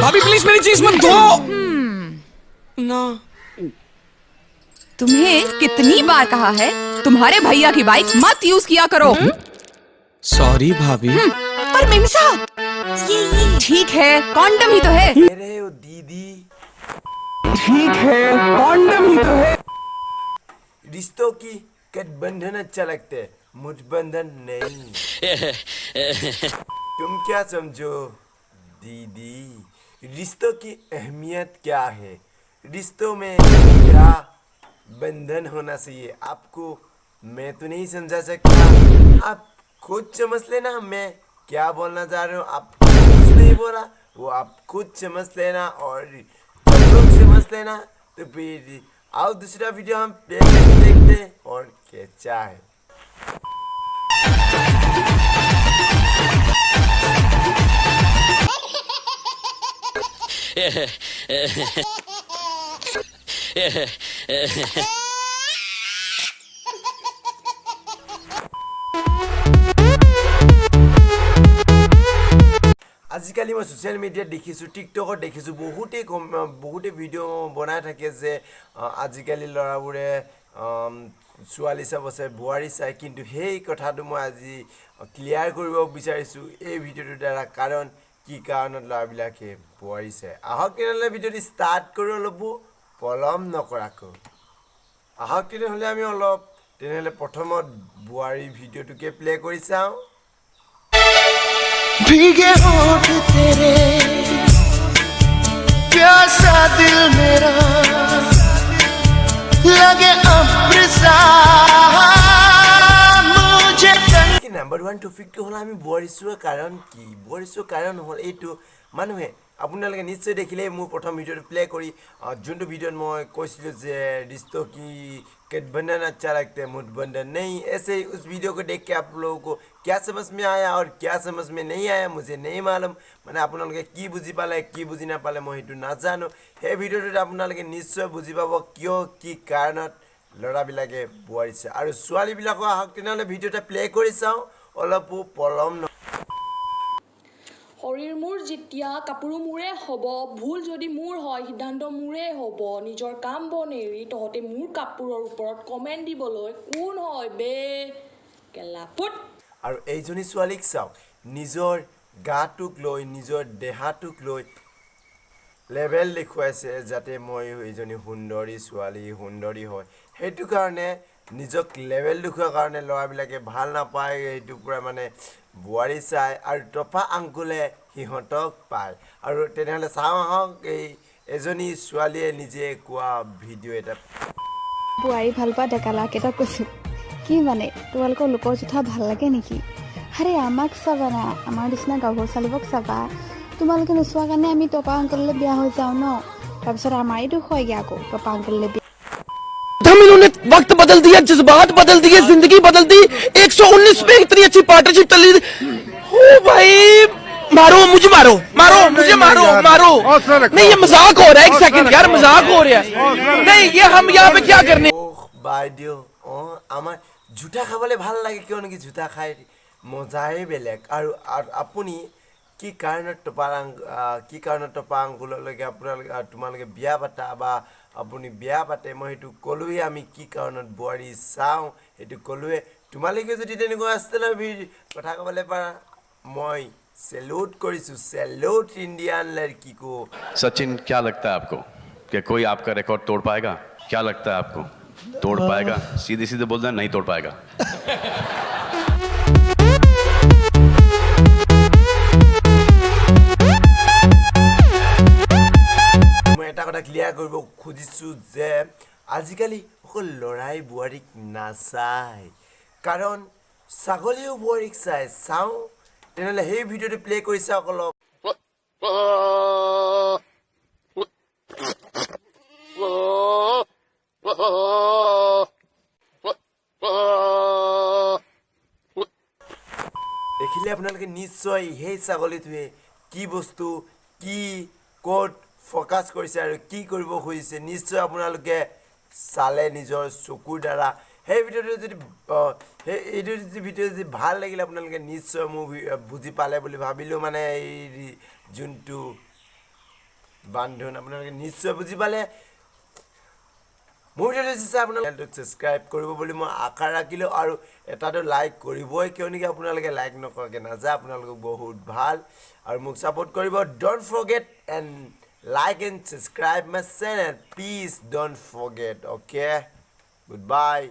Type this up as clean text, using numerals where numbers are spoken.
भाभी प्लीज मेरी चीज मत धो ना। तुम्हें कितनी बार कहा है तुम्हारे भैया की बाइक मत यूज किया करो। सॉरी भाभी। पर मिमसा ये ठीक है, कॉन्डम ही तो है। अरे ओ दीदी, ठीक है कॉन्डम ही तो है। रिश्तों की गठबंधन अच्छा लगते है, मुठबंधन नहीं। तुम क्या समझो दीदी, रिश्तों की अहमियत क्या है, रिश्तों में क्या बंधन होना चाहिए आपको मैं तो नहीं समझा सकता। आप खुद समझ लेना मैं क्या बोलना चाह रहा हूँ। आप कुछ नहीं बोला, वो आप खुद समझ लेना और सब लोग समझ लेना। तो फिर आओ दूसरा वीडियो हम देखते हैं और क्या है। আজিকালি মই ছ'চিয়েল মিডিয়াত দেখিছোঁ, টিকটকত দেখিছোঁ, বহুতে ভিডিঅ' বনাই থাকে যে আজিকালি ল'ৰাবোৰে ছোৱালী চাব চাই, বোৱাৰী চাই। কিন্তু সেই কথাটো মই আজি ক্লিয়াৰ কৰিব বিচাৰিছোঁ এই ভিডিঅ'টোৰ দ্বাৰা, কাৰণ কি কাৰণত ল'ৰাবিলাকে বোৱাৰী চাই। আহক তেনেহ'লে ভিডিঅ'টো ষ্টাৰ্ট কৰোঁ অলপ পলম নকৰাকৈ। আহক তেনেহ'লে আমি তেনেহ'লে প্ৰথমত বোৱাৰী ভিডিঅ'টোকে প্লে কৰি চাওঁ। भीगे होठ तेरे प्यासा दिल मेरा लगे अब्र सा मुझे নাম্বাৰ 1 টপিকটো হ'ল আমি বোৱাৰী চোৱাৰ কাৰণ কি। বোৱাৰী চোৱাৰ কাৰণ হ'ল এইটো, মানুহে আপোনালোকে নিশ্চয় দেখিলে মোৰ প্ৰথম ভিডিঅ'টো প্লে কৰি যোনটো ভিডিঅ'ত মই কৈছিলোঁ যে रिश्तों की गठबंधन अच्छा लगता है मुठबंधन नहीं। ऐसे ही उस वीडियो को देख के आप लोगों को क्या समझ में आया और क्या समझ में नहीं आया मुझे नहीं मालूम। মানে আপোনালোকে কি বুজি পালে কি বুজি নাপালে মই সেইটো নাজানো। সেই ভিডিঅ'টোত আপোনালোকে নিশ্চয় বুজি পাব কিয় কি কাৰণত ল'ৰাবিলাকে বোৱাৰী চায় আৰু ছোৱালীবিলাকৰ। আহক তেনেহ'লে ভিডিঅ'টা প্লে কৰি চাওঁ অলপো পলম ন। শৰীৰ মোৰ যেতিয়া কাপোৰো মোৰে হ'ব, ভুল যদি মোৰ হয় সিদ্ধান্ত মোৰে হ'ব। নিজৰ কাম বন এৰি তহঁতে মোৰ কাপোৰৰ ওপৰত কমেণ্ট দিবলৈ কোন হয় বে কেলাপুট। আৰু এইজনী ছোৱালীক চাওক, নিজৰ গাটোক লৈ নিজৰ দেহাটোক লৈ লেভেল দেখুৱাইছে যাতে মই এইজনী সুন্দৰী ছোৱালী সুন্দৰী হয়। সেইটো কাৰণে নিজক লেভেল দেখুৱাৰ কাৰণে ল'ৰাবিলাকে ভাল নাপায়, সেইটো পূৰা মানে বোৱাৰী চায় আৰু টপা আংকুলে সিহঁতক পায়। আৰু তেনেহ'লে চাওঁ আহক এজনী ছোৱালীয়ে নিজে কোৱা ভিডিঅ' এটা। বোৱাৰী ভাল পোৱা ডেকা ল'ৰাকেইটাক কৈছোঁ, কি মানে তোমালোকৰ লোকৰ জোঠা ভাল লাগে নেকি? আৰে আমাক চাবা না, আমাৰ নিচিনা গাভৰু ছোৱালীবোৰক চাবা। তোমালোকে নোচোৱাৰ কাৰণে আমি টপা আংকললৈ বিয়া হৈ যাওঁ ন, তাৰপিছত আমাৰে দুখ হয়গৈ আকৌ টপা আংকললৈ বিয়া। हम इन्होंने वक्त बदल दिया, जज्बात बदल दिए, जिंदगी बदल दी। 119 पे इतनी अच्छी पार्टनरशिप चली। ओ भाई मारो मुझे, मारो मारो मुझे, मारो मारो। नहीं ये मजाक हो रहा है, एक सेकंड यार मजाक हो रहा है। नहीं ये हम यहाँ पे क्या करने। বাইদেউ আমাৰ জোতা খাবলৈ ভাল লাগে কিয় নেকি, জোতা খাই মজাই বেলেগ। আৰু আপুনি কি কাৰণত টপা আংকুললৈকে তোমালোকে বিয়া পাতা বা আপুনি বিয়া পাতে, মই সেইটো ক'লোৱে। আমি কি কাৰণত বোৱাৰী চাওঁ সেইটো ক'লোৱে। তোমালোকে যদি তেনেকুৱা আছিলে কথা ক'বলৈ পাৰা, মই চেলুট কৰিছোঁ, চেলুট ইণ্ডিয়ান লड़की को। सचिन क्या लगता है आपको कि कोई आपका रिकॉर्ड तोड़ पाएगा? क्या लगता है आपको तोड़ पाएगा? सीधे सीधे बोल देना नहीं तोड़ पाएगा। মই এটা কথা ক্লিয়াৰ কৰিব খুজিছোঁ যে আজিকালি অকল ল'ৰাই বোৱাৰীক নাচায়, কাৰণ ছাগলীও বোৱাৰীক চায়। চাওঁ তেনেহ'লে সেই ভিডিঅ'টো প্লে কৰি চাওক অলপ। দেখিলে আপোনালোকে নিশ্চয় সেই ছাগলীটোৱে কি বস্তু কি ক'ত ফ'কাছ কৰিছে আৰু কি কৰিব খুজিছে নিশ্চয় আপোনালোকে চালে নিজৰ চকুৰ দ্বাৰা। সেই ভিডিঅ'টো যদি এইটো ভিডিঅ' যদি ভাল লাগিলে আপোনালোকে নিশ্চয় মোৰ বুজি পালে বুলি ভাবিলোঁ। মানে এই যোনটো বান্ধোন আপোনালোকে নিশ্চয় বুজি পালে মোৰ ভিডিঅ'টো আপোনালোকে ছাবস্ক্ৰাইব কৰিব বুলি মই আশা ৰাখিলোঁ আৰু এটাটো লাইক কৰিবই কিয় নেকি আপোনালোকে লাইক নকৰাকৈ নাযায় আপোনালোকক বহুত ভাল আৰু মোক ছাপোৰ্ট কৰিব don't forget and like and subscribe my channel please don't forget okay good bye